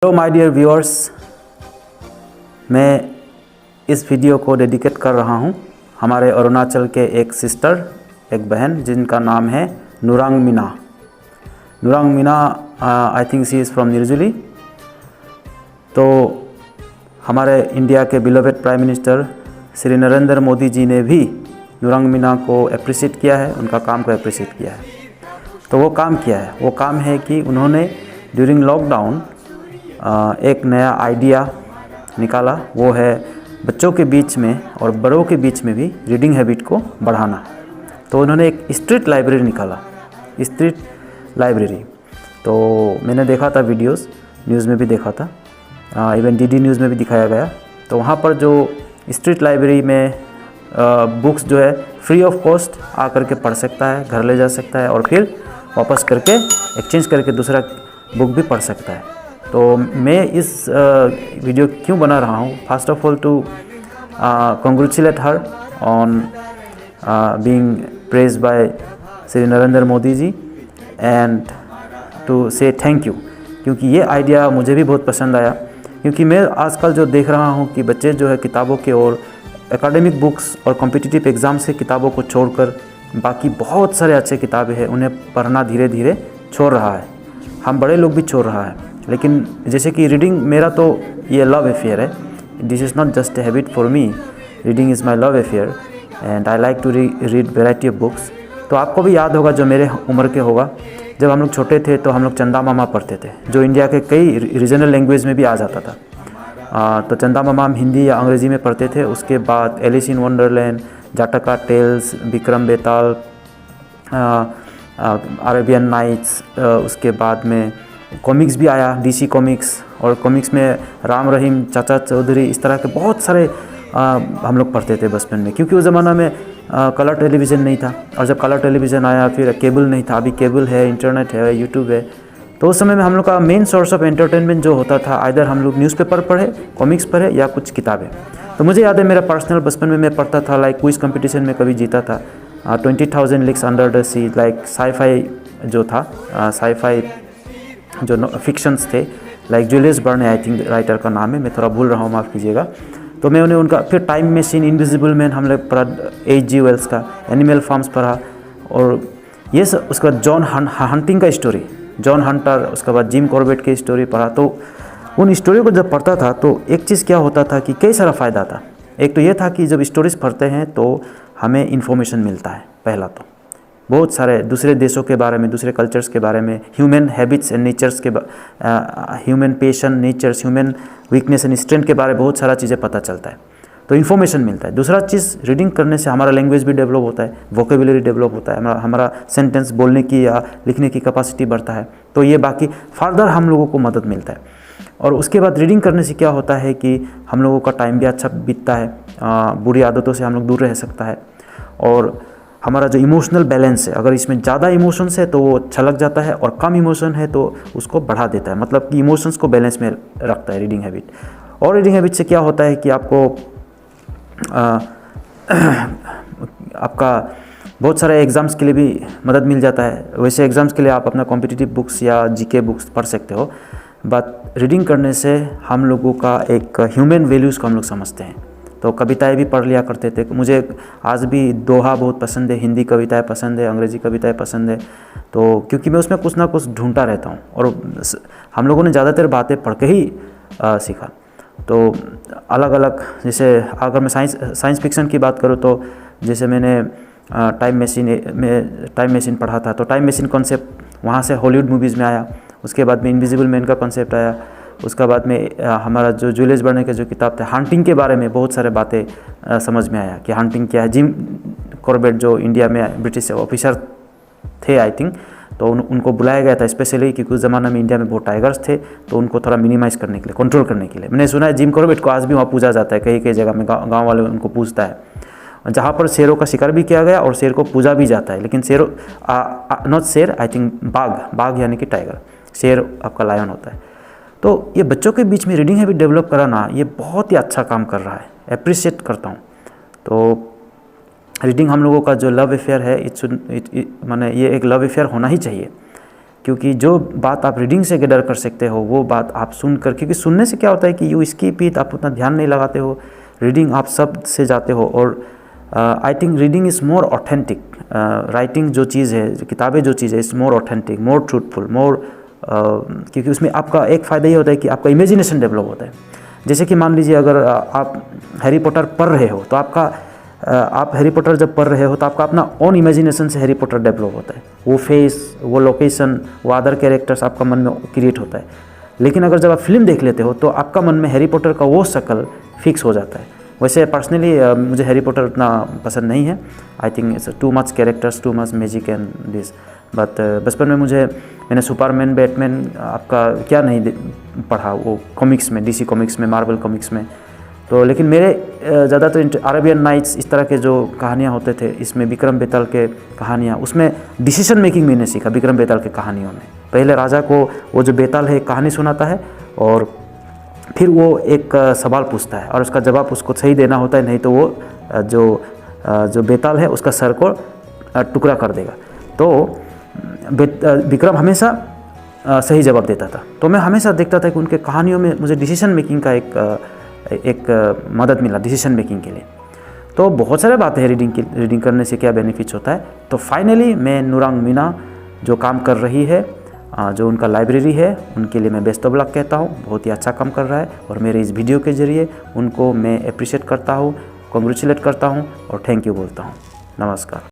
Hello my dear viewers, मैं इस video को डेडिकेट कर रहा हूँ हमारे अरुणाचल के एक सिस्टर, एक बहन जिनका नाम है Nurang Meena. Nurang Meena I think she is from Nirjuli. तो हमारे इंडिया के beloved prime minister Shri Narendra Modi ji ने भी नुरांग मीना को अप्रिशिएट किया है, उनका काम को अप्रिशिएट किया है। तो वो काम किया है, वो काम है कि उन्होंने ड्यूरिंग लॉकडाउन एक नया आइडिया निकाला। वो है बच्चों के बीच में और बड़ों के बीच में भी रीडिंग हैबिट को बढ़ाना। तो उन्होंने एक स्ट्रीट लाइब्रेरी निकाला, स्ट्रीट लाइब्रेरी। तो मैंने देखा था वीडियोस, न्यूज़ में भी देखा था, इवन डीडी न्यूज़ में भी दिखाया गया। तो वहाँ पर जो स्ट्रीट लाइब्रेरी में बुक्स जो है फ्री ऑफ कॉस्ट आकर के पढ़ सकता है, घर ले जा सकता है और फिर वापस करके एक्सचेंज करके दूसरा बुक भी पढ़ सकता है। तो मैं इस वीडियो क्यों बना रहा हूँ, first of all to congratulate her on being praised by Shri Narendra Modi ji and to say thank you, क्योंकि ये आइडिया मुझे भी बहुत पसंद आया। क्योंकि मैं आजकल जो देख रहा हूँ कि बच्चे जो है किताबों के और एकेडमिक बुक्स और कॉम्पिटिटिव एग्ज़ाम्स के किताबों को छोड़कर बाकी बहुत सारे अच्छे किताबें हैं उन्हें पढ़ना धीरे धीरे छोड़ रहा है। हम बड़े लोग भी छोड़ रहा है। लेकिन जैसे कि रीडिंग मेरा तो ये लव अफेयर है, this is not just a habit for me, reading is my love affair and I like to read variety of books. तो आपको भी याद होगा, जो मेरे उम्र के होगा, जब हम लोग छोटे थे तो हम लोग चंदा मामा पढ़ते थे, जो इंडिया के कई रीजनल लैंग्वेज में भी आ जाता था। तो चंदा मामा हम हिंदी या अंग्रेज़ी में पढ़ते थे। उसके बाद Alice in Wonderland, Jataka tales, Vikram Betal, Arabian Nights, उसके बाद में कॉमिक्स भी आया, डीसी कॉमिक्स, और कॉमिक्स में राम रहीम, चाचा चौधरी, इस तरह के बहुत सारे हम लोग पढ़ते थे बचपन में। क्योंकि उस ज़माना में कलर टेलीविज़न नहीं था, और जब कलर टेलीविज़न आया फिर केबल नहीं था। अभी केबल है, इंटरनेट है, यूट्यूब है। तो उस समय में हम लोग का मेन सोर्स ऑफ एंटरटेनमेंट जो होता था, आइदर हम लोग न्यूज़पेपर पढ़े, कॉमिक्स पढ़े या कुछ किताबें। तो मुझे याद है मेरा पर्सनल बचपन में मैं पढ़ता था, लाइक क्विज कंपटीशन में कभी जीता था, 20,000 leagues under the sea, like sci-fi जो था, साई-फाई जो फिक्शंस थे, like Julius Verne I think writer का नाम है, मैं थोड़ा भूल रहा हूँ, माफ़ कीजिएगा। तो मैं उन्हें उनका फिर टाइम मशीन, इनविजिबल मैन हम लोग पढ़ा, H.G. वेल्स का एनिमल फार्म्स पढ़ा, और ये सब। उसके बाद जॉन हंटिंग का स्टोरी, जॉन हंटर, उसके बाद जिम कॉर्बेट की स्टोरी पढ़ा। तो उन स्टोरी को जब पढ़ता था तो एक चीज़ क्या होता था कि कई सारा फ़ायदा था। एक तो ये था कि जब स्टोरीज़ पढ़ते हैं तो हमें इन्फॉर्मेशन मिलता है, पहला तो बहुत सारे दूसरे देशों के बारे में, दूसरे कल्चर्स के बारे में, ह्यूमन हैबिट्स एंड नेचर्स के, human passion, natures, human weakness and strength के बारे में बहुत सारा चीज़ें पता चलता है, तो इन्फॉर्मेशन मिलता है। दूसरा चीज़, रीडिंग करने से हमारा लैंग्वेज भी डेवलप होता है, वोकेबुलरी डेवलप होता है, हमारा सेंटेंस बोलने की या लिखने की कैपेसिटी बढ़ता है। तो ये बाकी फर्दर हम लोगों को मदद मिलता है। और उसके बाद रीडिंग करने से क्या होता है कि हम लोगों का टाइम भी अच्छा बीतता है, बुरी आदतों से हम लोग दूर रह सकता है, और हमारा जो इमोशनल बैलेंस है, अगर इसमें ज़्यादा इमोशंस है तो वो छलक जाता है, और कम इमोशन है तो उसको बढ़ा देता है, मतलब कि इमोशंस को बैलेंस में रखता है रीडिंग हैबिट। और रीडिंग हैबिट से क्या होता है कि आपको आपका बहुत सारे एग्ज़ाम्स के लिए भी मदद मिल जाता है। वैसे एग्ज़ाम्स के लिए आप अपना कॉम्पिटिटिव बुक्स या जीके बुक्स पढ़ सकते हो, बट रीडिंग करने से हम लोगों का एक ह्यूमन वैल्यूज़ को हम लोग समझते हैं। तो कविताएं भी पढ़ लिया करते थे। मुझे आज भी दोहा बहुत पसंद है, हिंदी कविताएं पसंद है, अंग्रेज़ी कविताएं पसंद है। तो क्योंकि मैं उसमें कुछ ना कुछ ढूंढता रहता हूँ, और हम लोगों ने ज़्यादातर बातें पढ़ के ही सीखा। तो अलग अलग, जैसे अगर मैं साइंस फिक्शन की बात करूँ तो जैसे मैंने टाइम मशीन पढ़ा था। तो टाइम मशीन कॉन्सेप्ट वहाँ से हॉलीवुड मूवीज़ में आया। उसके बाद में इनविजिबल मैन का कॉन्सेप्ट आया। उसके बाद में हमारा जो जूलियस बर्न का जो किताब था हंटिंग के बारे में, बहुत सारे बातें समझ में आया कि हंटिंग क्या है। जिम कॉर्बेट जो इंडिया में ब्रिटिश ऑफिसर थे आई थिंक, तो उनको बुलाया गया था स्पेशली, क्योंकि उस ज़माने में इंडिया में बहुत टाइगर्स थे, तो उनको थोड़ा मिनिमाइज़ करने के लिए, कंट्रोल करने के लिए। मैंने सुना है जिम कॉर्बेट को आज भी वहाँ पूजा जाता है, कई कई जगह में गाँव वाले उनको पूजता है, जहाँ पर शेरों का शिकार भी किया गया और शेर को पूजा भी जाता है। लेकिन शेरों नॉट शेर, आई थिंक बाघ यानी कि टाइगर, शेर आपका लायन होता है। तो ये बच्चों के बीच में रीडिंग हैबिट डेवलप कराना, ये बहुत ही अच्छा काम कर रहा है, अप्रिशिएट करता हूँ। तो रीडिंग हम लोगों का जो लव अफेयर है, माने ये एक लव अफेयर होना ही चाहिए। क्योंकि जो बात आप रीडिंग से गैदर कर सकते हो वो बात आप सुन कर, क्योंकि सुनने से क्या होता है कि यू स्किप इट, आप उतना ध्यान नहीं लगाते हो, रीडिंग आप शब्द से जाते हो। और I think reading is more authentic. Writing जो चीज़ है, जो किताबें जो चीज़ है, is more authentic, more truthful, more क्योंकि उसमें आपका एक फ़ायदा ये होता है कि आपका इमेजिनेशन डेवलप होता है। जैसे कि मान लीजिए अगर आप हैरी पॉटर पढ़ रहे हो तो आप हैरी पॉटर जब पढ़ रहे हो तो आपका अपना ओन इमेजिनेशन से हैरी पॉटर डेवलप होता है। वो फेस, वो लोकेशन, वो अदर कैरेक्टर्स आपका मन में क्रिएट होता है। लेकिन अगर जब आप फिल्म देख लेते हो तो आपका मन में हैरी पॉटर का वो शक्ल फिक्स हो जाता है। वैसे पर्सनली मुझे हैरी पॉटर उतना पसंद नहीं है। I think it's too much characters, too much magic and this. But बचपन में मैंने सुपरमैन, बैटमैन, आपका क्या नहीं पढ़ा वो कॉमिक्स में, डीसी कॉमिक्स में, मार्वल कॉमिक्स में। तो लेकिन मेरे ज़्यादातर अरेबियन नाइट्स, इस तरह के जो कहानियाँ होते थे, इसमें विक्रम बेताल के कहानियाँ, उसमें डिसीजन मेकिंग मैंने सीखा विक्रम बेताल के कहानियों में। पहले राजा को वो जो बेताल है कहानी सुनाता है और फिर वो एक सवाल पूछता है और उसका जवाब उसको सही देना होता है, नहीं तो वो जो बेताल है उसका सर को टुकड़ा कर देगा। तो विक्रम हमेशा सही जवाब देता था। तो मैं हमेशा देखता था कि उनके कहानियों में मुझे डिसीजन मेकिंग का एक मदद मिला डिसीजन मेकिंग के लिए। तो बहुत सारे बातें हैं रीडिंग करने से क्या बेनिफिट्स होता है। तो फाइनली मैं नूरांग मीना जो काम कर रही है, जो उनका लाइब्रेरी है, उनके लिए मैं बेस्ट ऑफ लक कहता हूँ। बहुत ही अच्छा काम कर रहा है और मेरे इस वीडियो के ज़रिए उनको मैं अप्रिशिएट करता हूँ, कॉन्ग्रेचुलेट करता हूँ और थैंक यू बोलता हूँ। नमस्कार।